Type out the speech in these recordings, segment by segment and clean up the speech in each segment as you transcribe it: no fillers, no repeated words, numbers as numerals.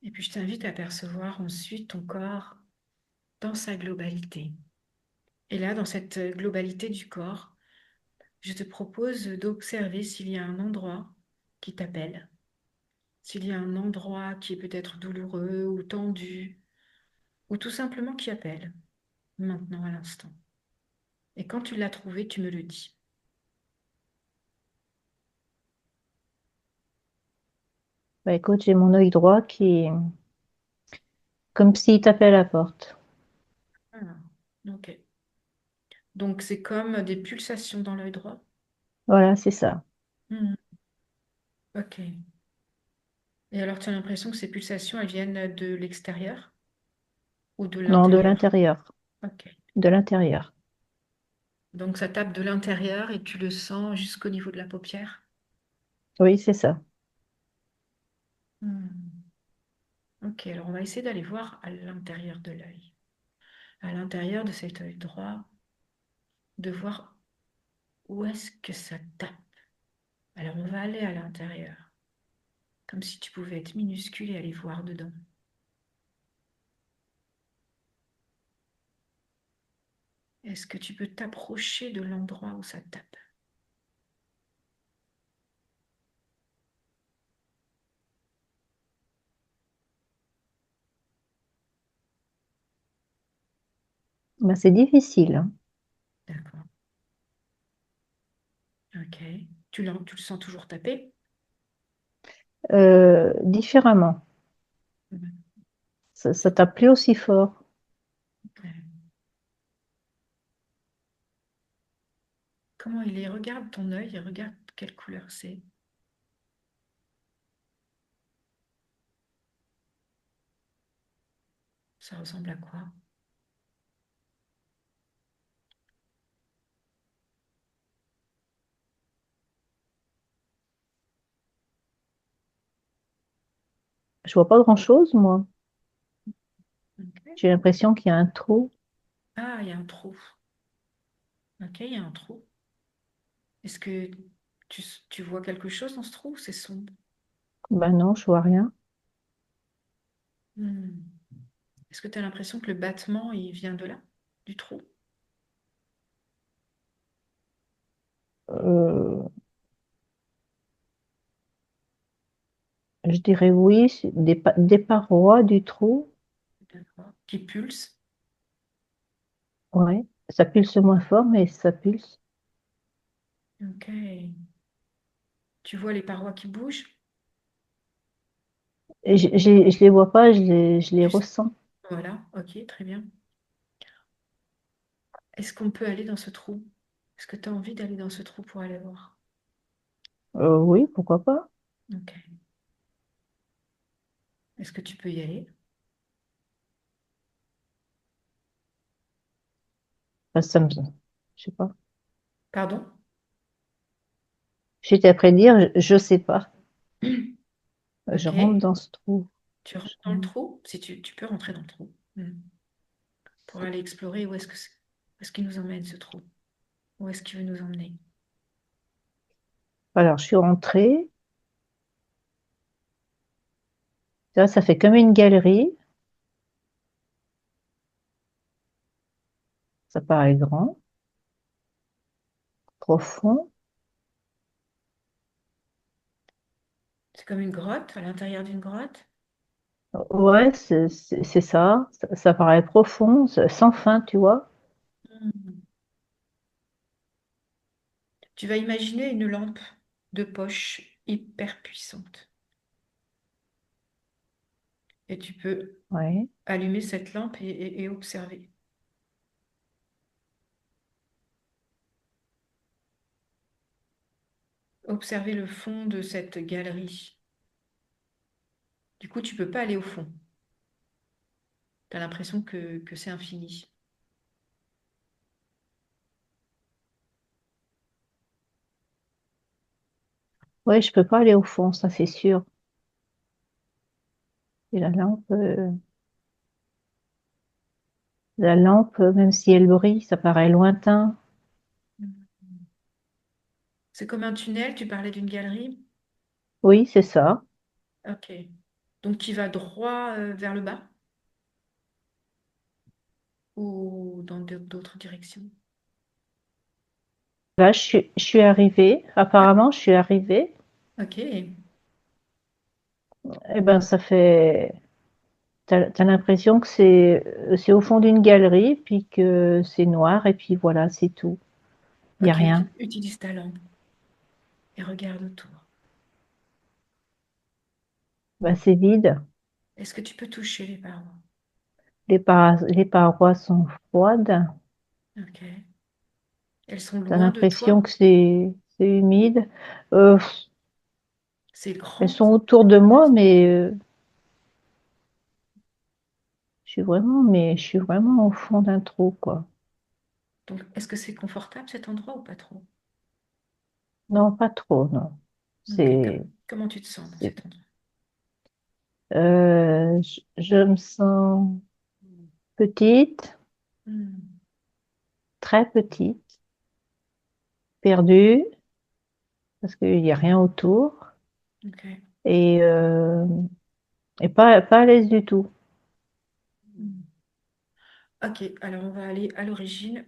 Et puis je t'invite à percevoir ensuite ton corps dans sa globalité. Et là, dans cette globalité du corps, je te propose d'observer s'il y a un endroit qui t'appelle, s'il y a un endroit qui est peut-être douloureux ou tendu, ou tout simplement qui appelle, maintenant à l'instant. Et quand tu l'as trouvé, tu me le dis. Bah écoute, j'ai mon œil droit qui, comme s'il tapait à la porte. Ah, ok. Donc c'est comme des pulsations dans l'œil droit. Voilà, c'est ça. Hmm, ok. Et alors tu as l'impression que ces pulsations, elles viennent de l'extérieur ou de Non, de l'intérieur? l'intérieur. Ok. De l'intérieur. Donc ça tape de l'intérieur et tu le sens jusqu'au niveau de la paupière. Oui, c'est ça. Hmm. Ok, alors on va essayer d'aller voir à l'intérieur de l'œil. À l'intérieur de cet œil droit, de voir où est-ce que ça tape. Alors on va aller à l'intérieur, comme si tu pouvais être minuscule et aller voir dedans. Est-ce que tu peux t'approcher de l'endroit où ça tape? Bah, c'est difficile, hein. D'accord. Ok. Tu le sens toujours taper? Différemment. Mhm. Ça tape plus aussi fort. Ouais. Comment il est? Regarde ton œil et regarde quelle couleur c'est. Ça ressemble à quoi? Je vois pas grand-chose, moi. Ok. J'ai l'impression qu'il y a un trou. Ah, il y a un trou. Ok, il y a un trou. Est-ce que tu vois quelque chose dans ce trou ou c'est sombre? Bah non, je vois rien. Hmm. Est-ce que tu as l'impression que le battement, il vient de là, du trou? Euh, je dirais oui, c'est des parois du trou. D'accord. Qui pulse? Ouais. Ça pulse moins fort, mais ça pulse. Ok. Tu vois les parois qui bougent? Et je les vois pas, je les Tu... ressens. Voilà, ok, très bien. Est-ce qu'on peut aller dans ce trou? Est-ce que tu as envie d'aller dans ce trou pour aller voir? Oui, pourquoi pas. Ok. Est-ce que tu peux y aller? Enfin, je sais pas. Pardon? J'étais après dire, je sais pas. Je Ok. rentre dans ce trou. Tu Je rentres dans le rentre- trou? Si tu peux rentrer dans le trou. Pour aller explorer où est-ce que où est-ce qu'il nous emmène ce trou? Où est-ce qu'il veut nous emmener? Alors, je suis rentrée. Là, ça fait comme une galerie. Ça paraît grand, profond. C'est comme une grotte, à l'intérieur d'une grotte. Ouais, c'est ça. Ça paraît profond, sans fin, tu vois. Hmm. Tu vas imaginer une lampe de poche hyper puissante. Et tu peux Ouais. allumer cette lampe et observer. Observer le fond de cette galerie. Du coup, tu peux pas aller au fond. Tu as l'impression que c'est infini. Ouais, je peux pas aller au fond, ça c'est sûr. Et la lampe, même si elle brille, ça paraît lointain. C'est comme un tunnel, tu parlais d'une galerie. Oui, c'est ça. Ok. Donc qui va droit vers le bas ou dans d'autres directions? Là, je suis arrivée. Ouais. Apparemment, je suis arrivée. Ok, Eh ben, ça fait. T'as l'impression que c'est au fond d'une galerie, puis que c'est noir, et puis voilà, c'est tout. Il n'y a ok, rien. utilise ta lampe et regarde autour. Ben, c'est vide. Est-ce que tu peux toucher les parois? Les parois sont froides. Ok. Elles sont T'as loin de l'impression toi? que c'est humide. Euh, C'est Elles grand? sont autour de moi, mais je suis vraiment au fond d'un trou, quoi. Donc, est-ce que c'est confortable cet endroit ou pas trop? Non, pas trop, non. Ok, C'est, comment tu te sens dans c'est- cet endroit? je me sens petite, Hmm, très petite, perdue, parce qu'il n'y a rien autour, ok. et, euh, et pas à l'aise du tout. Hmm. Ok, alors on va aller à l'origine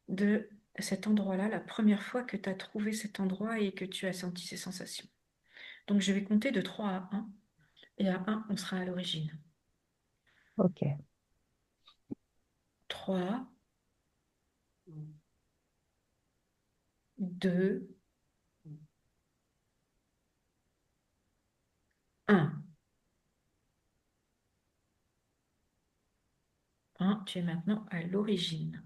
de cet endroit-là, la première fois que tu as trouvé cet endroit et que tu as senti ces sensations. Donc je vais compter de 3 à 1, et à 1, on sera à l'origine. Ok. 3, 2, 1. 1, tu es maintenant à l'origine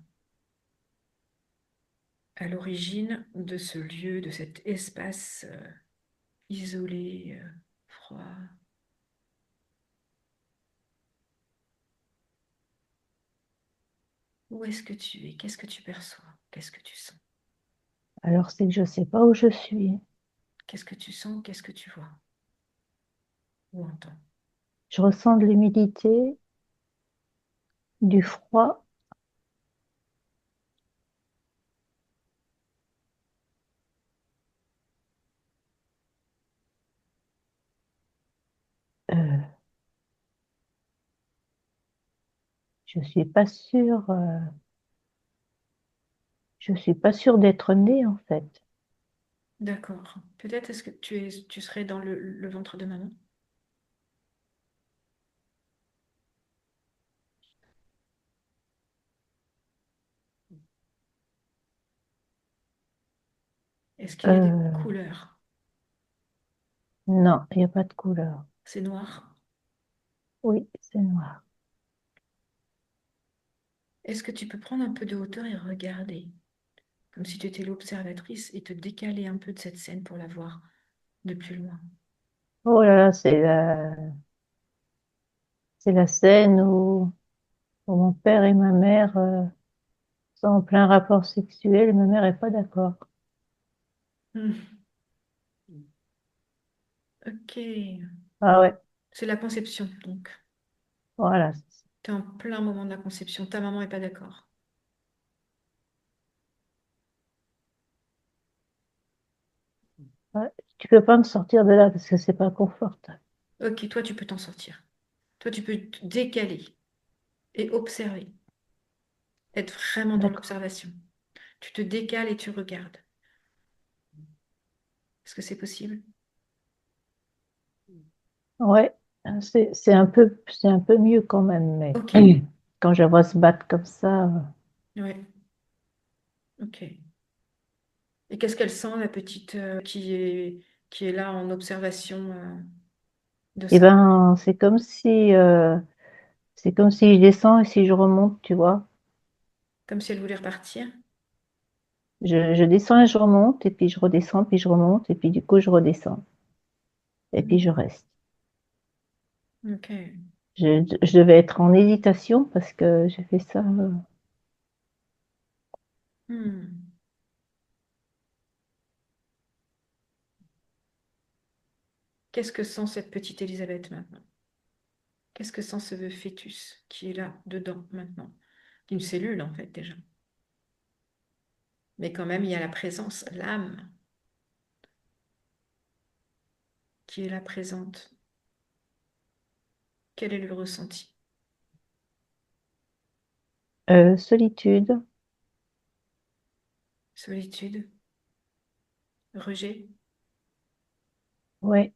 de ce lieu, de cet espace isolé, froid. Où est-ce que tu es? Qu'est-ce que tu perçois? Qu'est-ce que tu sens? Alors, c'est que je ne sais pas où je suis. Qu'est-ce que tu sens? Qu'est-ce que tu vois ou entends? Je ressens de l'humidité, du froid. Euh, je suis pas sûre. Je suis pas sûre d'être née, en fait. D'accord. Peut-être est-ce que tu serais dans le ventre de maman? Est-ce qu'il y a des Euh, couleurs? non, il n'y a pas de couleur. C'est noir. Oui, c'est noir. Est-ce que tu peux prendre un peu de hauteur et regarder, comme si tu étais l'observatrice et te décaler un peu de cette scène pour la voir de plus loin? Oh là là, c'est la scène où mon père et ma mère sont en plein rapport sexuel et ma mère n'est pas d'accord. Hmm. Ok. Ah ouais, C'est la conception, donc. voilà. Tu es en plein moment de la conception. Ta maman n'est pas d'accord. Ouais. Tu peux pas me sortir de là parce que c'est pas confortable. Ok, toi, tu peux t'en sortir. Toi, tu peux te décaler et observer, être vraiment dans D'accord. l'observation. Tu te décales et tu regardes. Est-ce que c'est possible? Ouais, c'est un peu mieux quand même, mais Ok, quand je la vois se battre comme ça, ouais, ok. Et qu'est-ce qu'elle sent, la petite qui est là en observation de eh ça? ben, c'est comme si je descends et si je remonte, tu vois. Comme si elle voulait repartir? Je descends et je remonte, et puis je redescends, puis je remonte, et puis du coup je redescends, et puis je Hmm, reste. ok. Je devais être en hésitation parce que j'ai fait ça. Hmm. Qu'est-ce que sent cette petite Elisabeth maintenant? Qu'est-ce que sent ce fœtus qui est là, dedans, maintenant? Une cellule, en fait, déjà. Mais quand même, il y a la présence, l'âme qui est là présente. Quel est le ressenti? Solitude, Solitude? Rejet? ouais,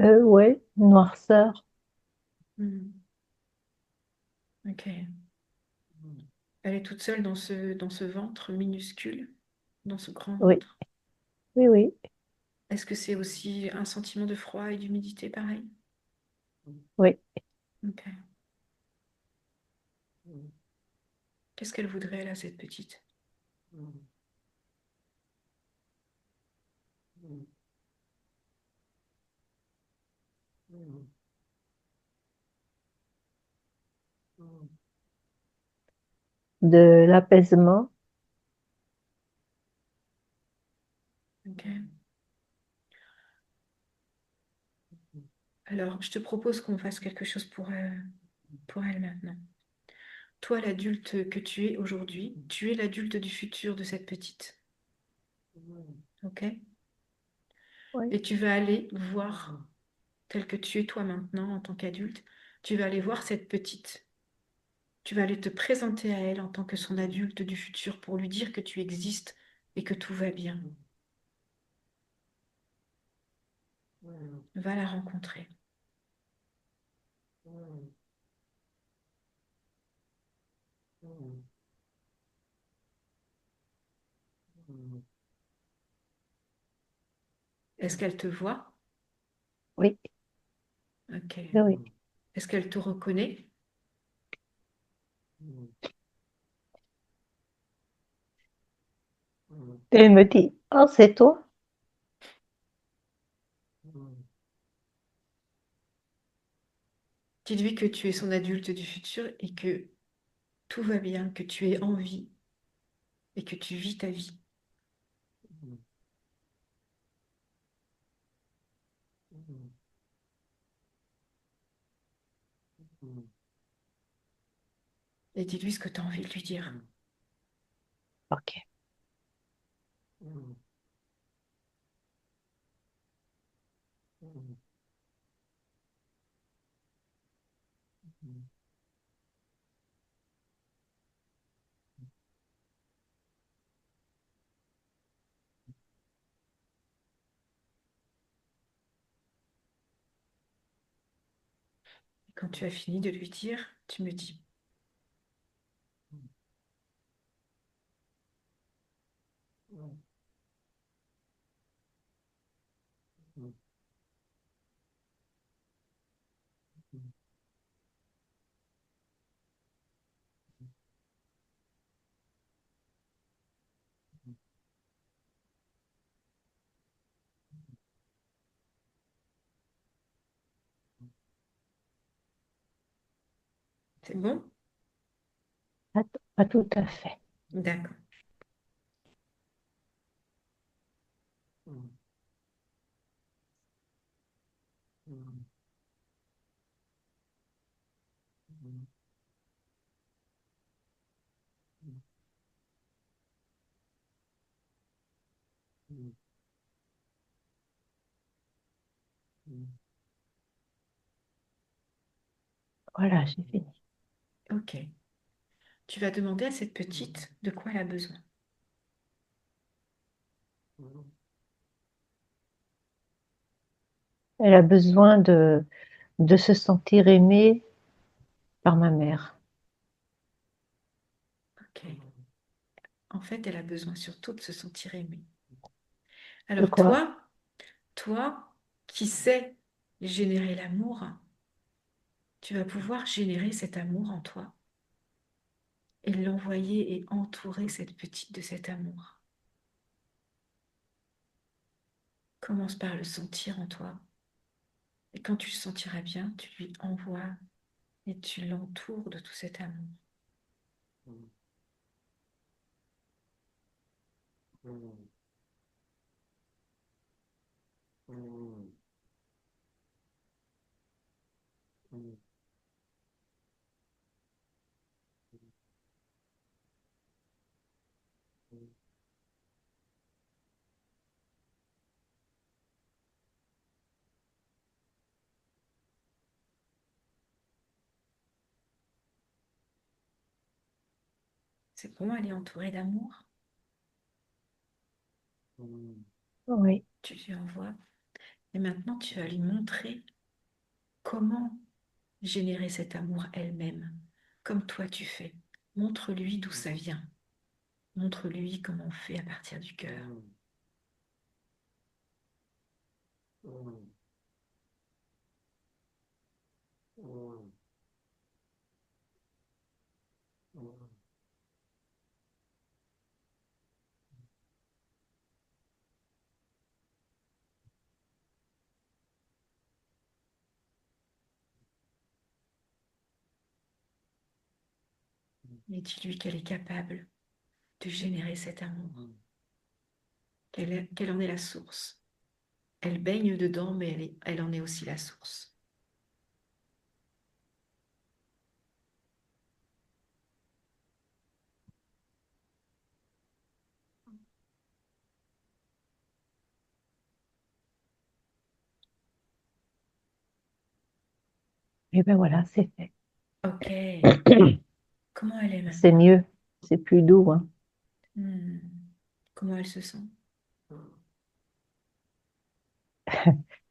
ouais, noirceur, Hmm. Ok. Elle est toute seule dans ce ventre minuscule, dans ce grand oui, ventre. oui, oui, Est-ce que c'est aussi un sentiment de froid et d'humidité pareil? oui. Ok. Qu'est-ce qu'elle voudrait là, cette petite? De l'apaisement, Ok. Alors, je te propose qu'on fasse quelque chose pour elle maintenant. Toi, l'adulte que tu es aujourd'hui, tu es l'adulte du futur de cette petite. Ok? oui, Et tu vas aller voir, tel que tu es toi maintenant en tant qu'adulte, tu vas aller voir cette petite. Tu vas aller te présenter à elle en tant que son adulte du futur pour lui dire que tu existes et que tout va bien. Va la rencontrer. Est-ce qu'elle te voit? oui, Ok. oui, oui. Est-ce qu'elle te reconnaît? Et elle me dit, oh, c'est toi? Dis-lui que tu es son adulte du futur et que tout va bien, que tu es en vie et que tu vis ta vie. Et dis-lui ce que tu as envie de lui dire. Ok. Et quand tu as fini de lui dire, tu me dis. C'est bon? Pas, pas tout à fait. D'accord. Voilà, j'ai fini. Ok. Tu vas demander à cette petite de quoi elle a besoin. Elle a besoin de se sentir aimée par ma mère. Ok. En fait, elle a besoin surtout de se sentir aimée. De Alors quoi? toi qui sais générer l'amour, tu vas pouvoir générer cet amour en toi et l'envoyer et entourer cette petite de cet amour. Commence par le sentir en toi. Et quand tu le sentiras bien, tu lui envoies et tu l'entoures de tout cet amour. C'est bon, elle est entourée d'amour. Oui. Tu lui envoies. Et maintenant, tu vas lui montrer comment générer cet amour elle-même, comme toi tu fais. Montre-lui d'où ça vient. Montre-lui comment on fait à partir du cœur. Et dis-lui qu'elle est capable de générer cet amour, qu'elle en est la source. Elle baigne dedans, mais elle en est aussi la source. Et ben voilà, c'est fait. Ok, comment elle est C'est maintenant? mieux, c'est plus doux, hein. Hmm. Comment elle se sent?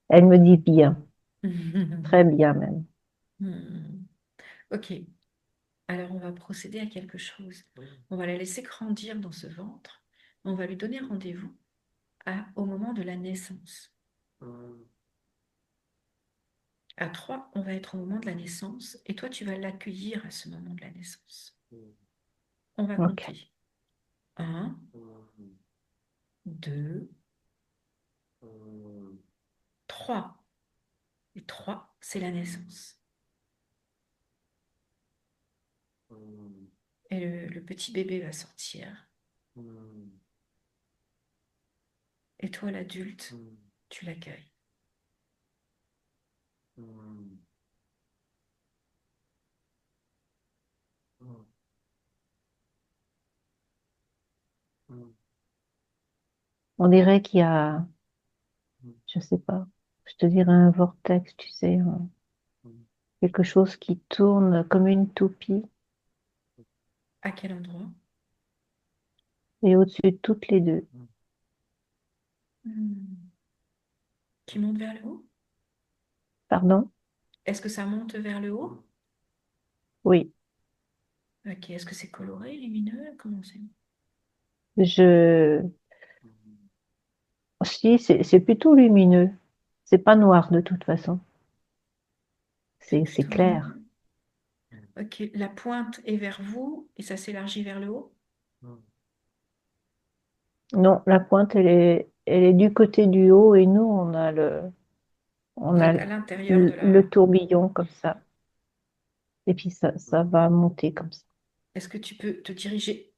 Elle me dit bien, Hmm. très bien même. Ok, alors on va procéder à quelque chose. On va la laisser grandir dans ce ventre. On va lui donner rendez-vous au moment de la naissance. À 3, on va être au moment de la naissance et toi, tu vas l'accueillir à ce moment de la naissance. On va Ok. compter. Un, 2, 3. Et 3, c'est la naissance. Et le petit bébé va sortir. Et toi, l'adulte, tu l'accueilles. On dirait qu'il y a, je sais pas, je te dirais un vortex, tu sais, quelque chose qui tourne comme une toupie À quel endroit? et au-dessus de toutes les deux. Hmm. Qui monte vers le haut? Pardon? Est-ce que ça monte vers le haut? Oui. Ok. Est-ce que c'est coloré, lumineux? Comment c'est? Je, si, c'est plutôt lumineux. C'est pas noir de toute façon. C'est C'est plutôt clair. lumineux. Ok. La pointe est vers vous et ça s'élargit vers le haut? Non, la pointe, elle est du côté du haut et nous, Vous on a êtes à l'intérieur de la... le tourbillon comme ça. Et puis ça va monter comme ça. Est-ce que tu peux te diriger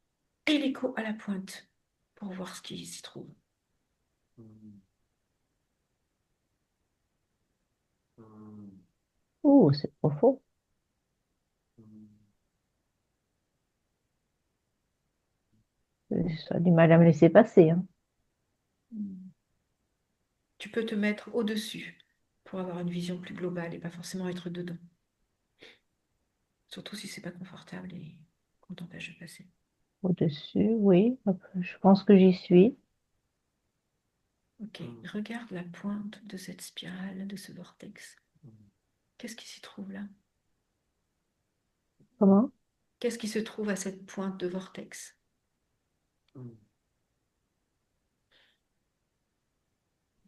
illico à la pointe pour voir ce qui s'y trouve? Ouh, c'est profond. Ça a du mal à me laisser passer, hein. Hmm. Tu peux te mettre au-dessus pour avoir une vision plus globale et pas forcément être dedans. Surtout si c'est pas confortable et qu'on t'empêche de passer. Au-dessus, oui. Hop, je pense que j'y suis. Ok, regarde la pointe de cette spirale, de ce vortex. Qu'est-ce qui s'y trouve là? Comment? Qu'est-ce qui se trouve à cette pointe de vortex?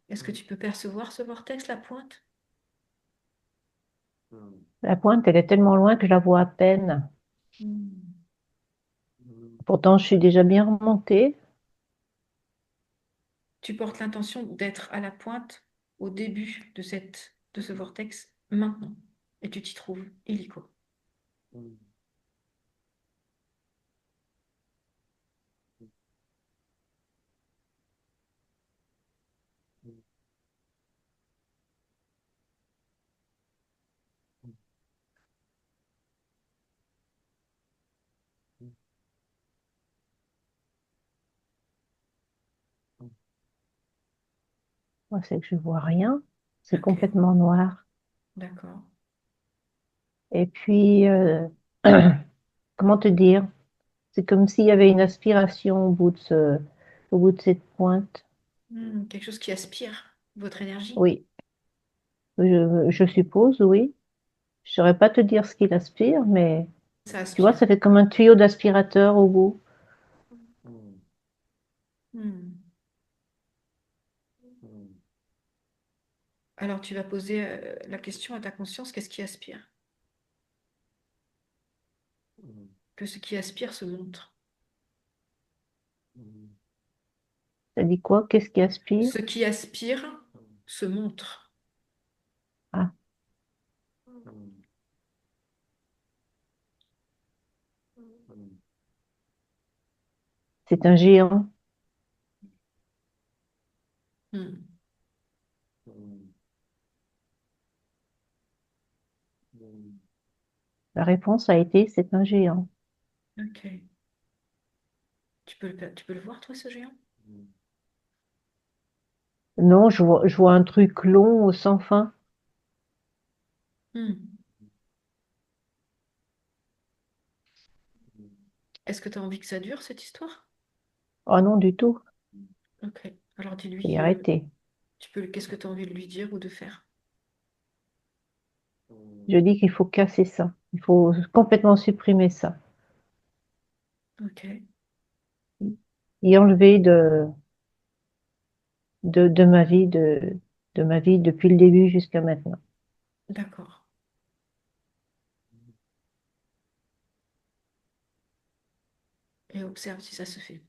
Est-ce que tu peux percevoir ce vortex, la pointe? La pointe, elle est tellement loin que je la vois à peine. Hmm. Pourtant, je suis déjà bien remontée. Tu portes l'intention d'être à la pointe au début de ce vortex maintenant. Et tu t'y trouves illico. Moi, c'est que je vois rien. C'est Ok, complètement noir. d'accord. Et puis, comment te dire? C'est comme s'il y avait une aspiration au bout de cette pointe. Quelque chose qui aspire votre énergie. Oui, je suppose, oui. Je saurais pas te dire ce qu'il aspire, mais Ça tu vois, aspire. ça fait comme un tuyau d'aspirateur au bout. Hmm. Alors tu vas poser la question à ta conscience, qu'est-ce qui aspire? Que ce qui aspire se montre. Ça dit quoi? Qu'est-ce qui aspire? Ce qui aspire se montre. Ah, c'est un géant. Hmm. La réponse a été c'est un géant. Ok. Tu peux le voir, toi, ce géant? Non, je vois un truc long sans fin. Hmm. Est-ce que tu as envie que ça dure, cette histoire? Oh non, du tout. Ok. Alors Faut y dis-lui, arrêter. qu'est-ce que tu as envie de lui dire ou de faire? Je dis qu'il faut casser ça. Il faut complètement supprimer ça. Ok. Y enlever de ma vie depuis le début jusqu'à maintenant. D'accord. Et observe si ça se fait.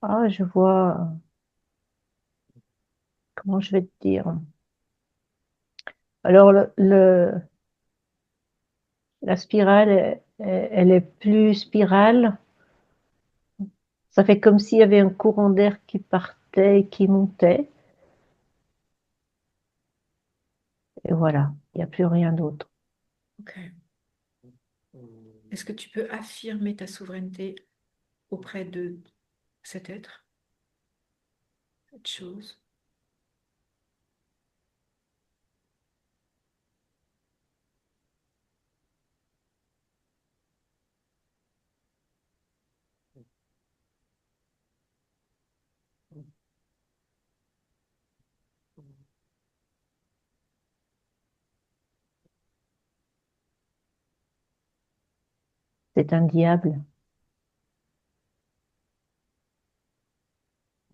Ah, je vois, comment je vais te dire? Alors, la spirale, elle est plus spirale. Ça fait comme s'il y avait un courant d'air qui partait et qui montait. Et voilà, il n'y a plus rien d'autre. Ok. Est-ce que tu peux affirmer ta souveraineté auprès de cet être, cette chose? C'est un diable.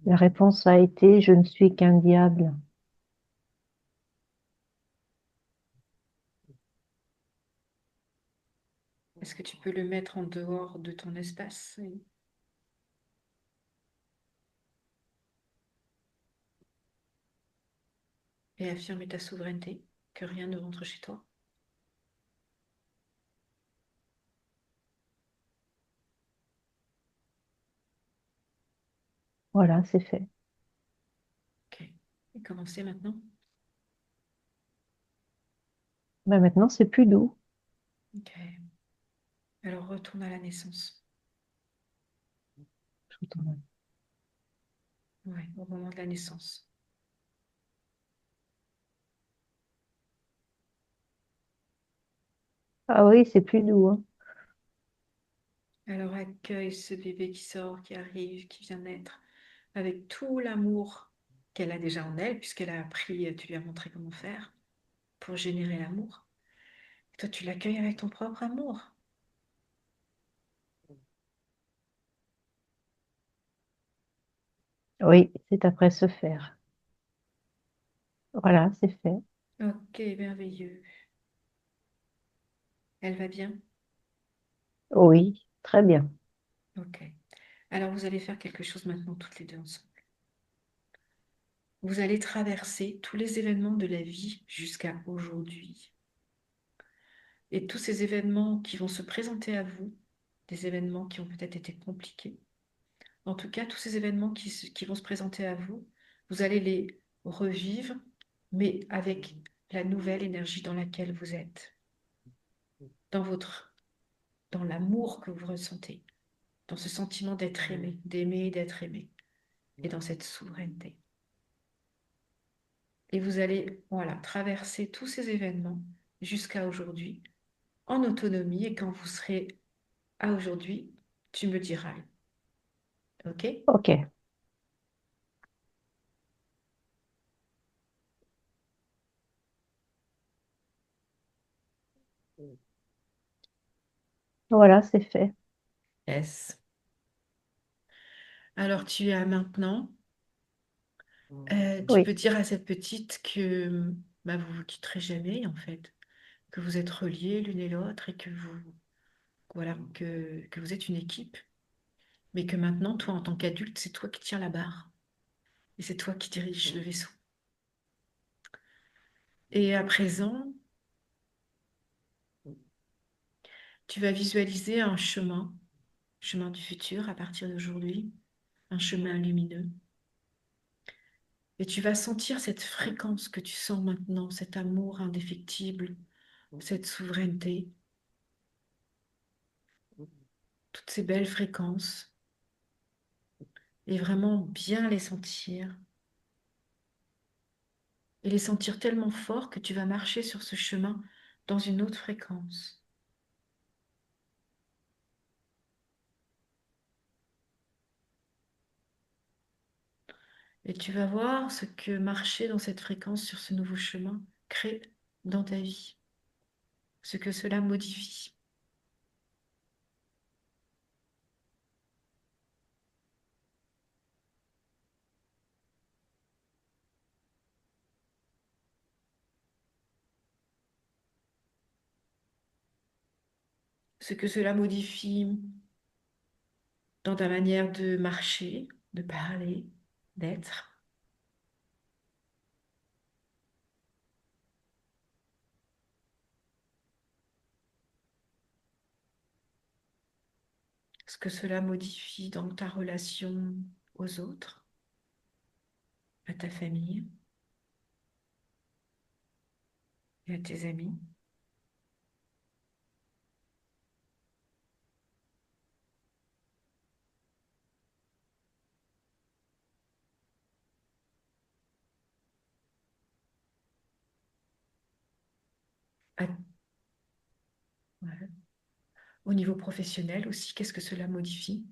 La réponse a été, je ne suis qu'un diable. Est-ce que tu peux le mettre en dehors de ton espace et affirmer ta souveraineté, que rien ne rentre chez toi? Voilà, c'est fait. Ok. Et commencez maintenant. Ben maintenant, c'est plus doux. Ok. Alors retourne à la naissance. Ouais, au moment de la naissance. Ah oui, c'est plus doux, hein. Alors accueille ce bébé qui sort, qui arrive, qui vient naître, avec tout l'amour qu'elle a déjà en elle, puisqu'elle a appris, tu lui as montré comment faire pour générer l'amour. Et toi, tu l'accueilles avec ton propre amour. Oui, c'est après se faire. Voilà, c'est fait. Ok, merveilleux. Elle va bien? Oui, très bien. Ok. Alors vous allez faire quelque chose maintenant toutes les deux ensemble. Vous allez traverser tous les événements de la vie jusqu'à aujourd'hui. Et tous ces événements qui vont se présenter à vous, des événements qui ont peut-être été compliqués, en tout cas, tous ces événements qui vont se présenter à vous, vous allez les revivre, mais avec la nouvelle énergie dans laquelle vous êtes, dans l'amour que vous ressentez. dans ce sentiment d'être aimé, d'aimer et d'être aimé, et dans cette souveraineté. Et vous allez, voilà, traverser tous ces événements jusqu'à aujourd'hui en autonomie. Et quand vous serez à aujourd'hui, tu me diras, OK? Ok, voilà, c'est fait. Yes. Alors tu as maintenant, tu Oui, peux dire à cette petite que bah, vous vous quitterez jamais en fait, que vous êtes reliés l'une et l'autre et que vous, voilà, que vous êtes une équipe, mais que maintenant, toi en tant qu'adulte, c'est toi qui tiens la barre et c'est toi qui dirige le vaisseau. Et à présent, tu vas visualiser un chemin, chemin du futur à partir d'aujourd'hui, un chemin lumineux. Et tu vas sentir cette fréquence que tu sens maintenant, cet amour indéfectible, cette souveraineté, toutes ces belles fréquences, et vraiment bien les sentir, et les sentir tellement fort que tu vas marcher sur ce chemin dans une autre fréquence. Et tu vas voir ce que marcher dans cette fréquence sur ce nouveau chemin crée dans ta vie, ce que cela modifie, ce que cela modifie dans ta manière de marcher, de parler, d'être, ce que cela modifie dans ta relation aux autres, à ta famille et à tes amis. À- voilà. Au niveau professionnel aussi, qu'est-ce que cela modifie?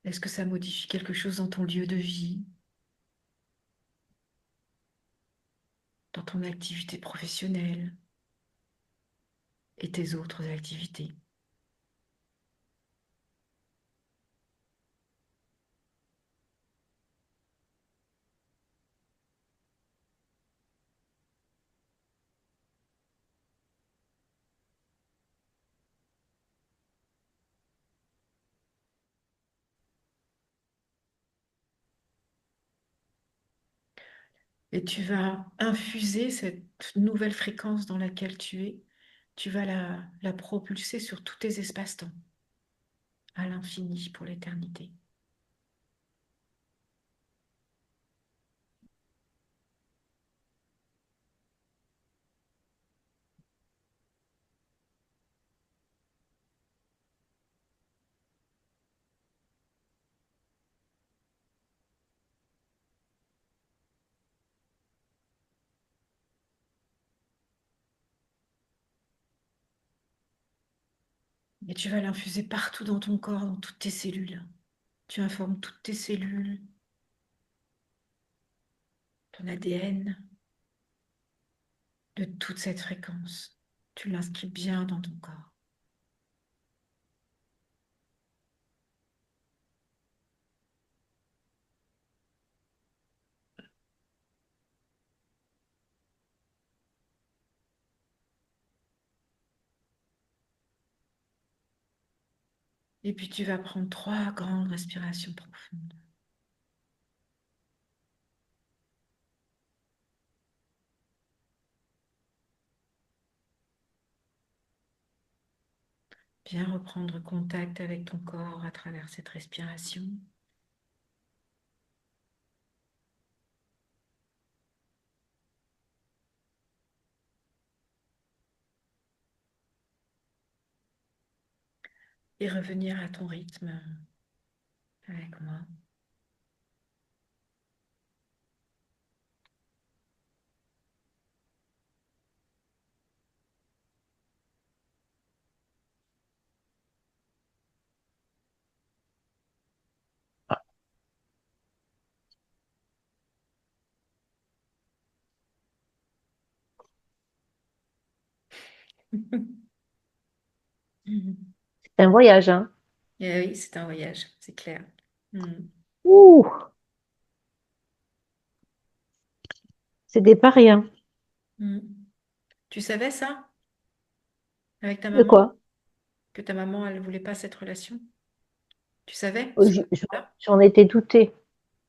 Est-ce que ça modifie quelque chose dans ton lieu de vie, dans ton activité professionnelle et tes autres activités? Et tu vas infuser cette nouvelle fréquence dans laquelle tu es, tu vas la propulser sur tous tes espaces-temps, à l'infini pour l'éternité. Et tu vas l'infuser partout dans ton corps, dans toutes tes cellules. Tu informes toutes tes cellules, ton ADN, de toute cette fréquence. Tu l'inscris bien dans ton corps. Et puis tu vas prendre 3 grandes respirations profondes. Bien reprendre contact avec ton corps à travers cette respiration. Et revenir à ton rythme avec moi. C'est un voyage, hein. Et oui, c'est un voyage, c'est clair. Mm. Ouh, c'est des pas rien. Mm. Tu savais ça avec ta De maman? quoi? Que ta maman, elle voulait pas cette relation? Tu savais Oh, ce là. J'en étais doutée.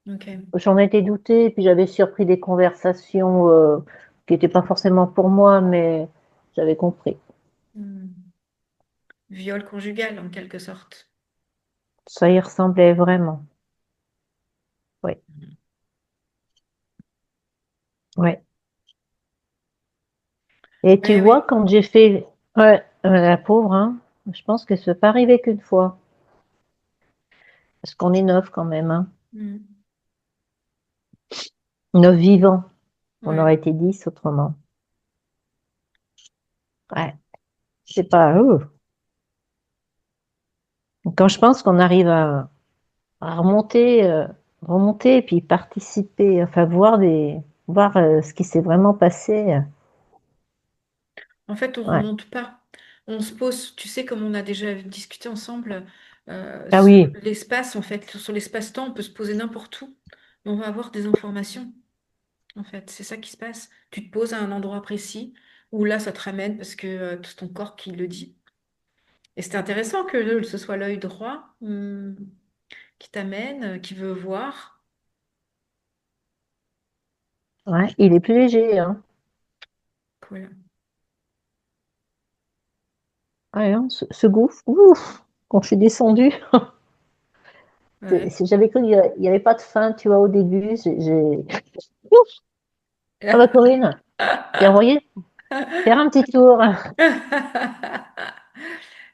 Ok. J'en étais doutée, puis j'avais surpris des conversations qui n'étaient pas forcément pour moi, mais j'avais compris. Mm. Viol conjugal en quelque sorte. Ça y ressemblait vraiment. Oui, Mm. oui. Et tu Ouais, vois, oui. quand j'ai fait... Ouais, la pauvre, hein, je pense que ça n'est pas arrivé qu'une fois. Parce qu'on est neuf quand même, hein. Mm. Neuf vivants. On Ouais. aurait été 10 autrement. Ouais, c'est pas eux. Quand je pense qu'on arrive à remonter, remonter et puis participer, enfin voir ce qui s'est vraiment passé. En fait, on Ouais. remonte pas. On se pose, tu sais, comme on a déjà discuté ensemble, Ah sur oui, l'espace, en fait, sur l'espace-temps, on peut se poser n'importe où. On va avoir des informations, en fait. C'est ça qui se passe. Tu te poses à un endroit précis, où là, ça te ramène parce que c'est ton corps qui le dit. Et c'est intéressant que ce soit l'œil droit, qui t'amène, qui veut voir. ouais, il est plus léger, hein. Cool. Ouais, hein, ce gouffre, ouf, quand je suis descendue, Ouais. j'avais cru qu'il n'y avait pas de fin, tu vois, au début. Ouf. Ah bah Corinne, t'es envoyée faire un petit tour.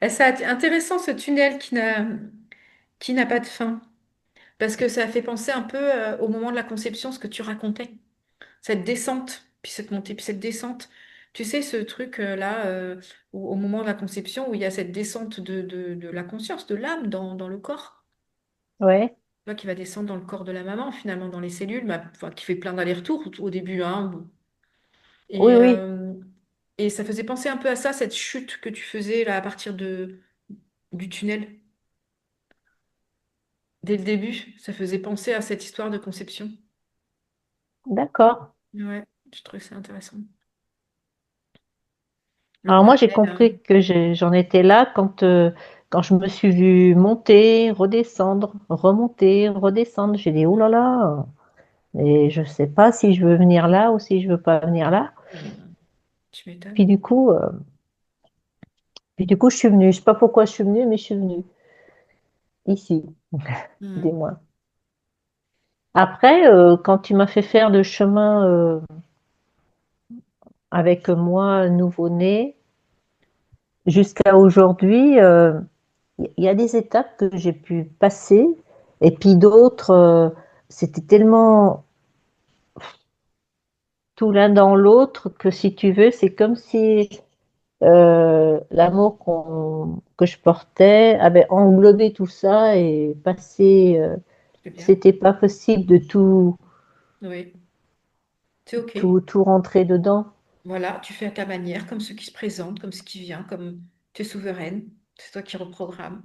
Et c'est intéressant ce tunnel qui n'a pas de fin. Parce que ça fait penser un peu au moment de la conception, ce que tu racontais. Cette descente, puis cette montée, puis cette descente. Tu sais, ce truc-là, au moment de la conception, où il y a cette descente de la conscience, de l'âme dans le corps, Ouais, tu vois, qui va descendre dans le corps de la maman, finalement, dans les cellules, mais, enfin, qui fait plein d'allers-retours au début. Hein, bon. oui, Et, oui, euh, et ça faisait penser un peu à ça, cette chute que tu faisais là, à partir du tunnel. Dès le début, ça faisait penser à cette histoire de conception. d'accord. Ouais, je trouve ça intéressant. Le Alors moi, j'ai parallèle, compris que j'en étais là quand je me suis vue monter, redescendre, remonter, redescendre. J'ai dit, oh là là, et je ne sais pas si je veux venir là ou si je veux pas venir là. tu Puis m'étonnes. du coup, euh, puis du coup, je suis venue. Je sais pas pourquoi je suis venue, mais je suis venue ici, Hmm. dis-moi. Après, quand tu m'as fait faire le chemin avec moi, nouveau-né, jusqu'à aujourd'hui, il y a des étapes que j'ai pu passer, et puis d'autres, c'était tellement tout l'un dans l'autre que si tu veux, c'est comme si l'amour que je portais avait englobé tout ça et passé. C'est bien. C'était pas possible de Oui, c'est OK. tout rentrer dedans. Voilà, tu fais à ta manière, comme ce qui se présente, comme ce qui vient, comme tu es souveraine. C'est toi qui reprogrammes.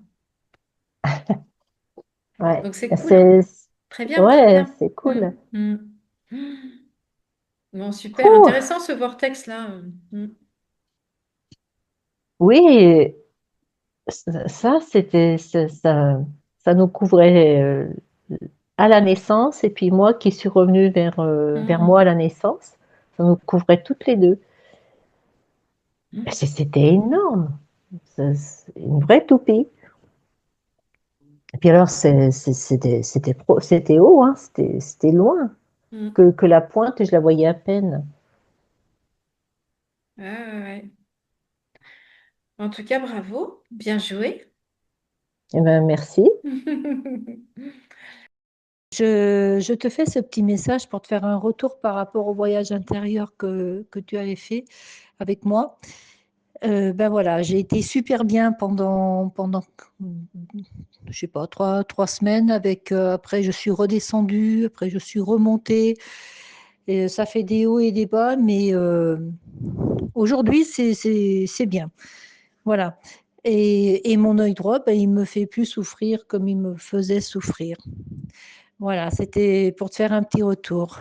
Ouais, Donc c'est cool, hein. c'est, Très bien, très ouais, bien. c'est Hmm. cool. Hmm. Bon, super, Ouh, intéressant ce vortex-là. Hmm. oui, ça, ça nous couvrait à la naissance, et puis moi qui suis revenue vers moi à Hmm. la naissance, ça nous couvrait toutes les deux. Hmm. C'était énorme. C'est une vraie toupie. Et puis alors, c'était haut, hein, c'était loin. Mm. Que la pointe, je la voyais à peine. Ouais, ouais, ouais. En tout cas, bravo, bien joué. Eh ben, merci. Je te fais ce petit message pour te faire un retour par rapport au voyage intérieur que tu avais fait avec moi. Ben voilà, j'ai été super bien pendant je sais pas, trois semaines. Après, je suis redescendue, après, je suis remontée. Et ça fait des hauts et des bas, mais aujourd'hui, c'est bien. Voilà. Et mon œil droit, ben, il me fait plus souffrir comme il me faisait souffrir. Voilà, c'était pour te faire un petit retour.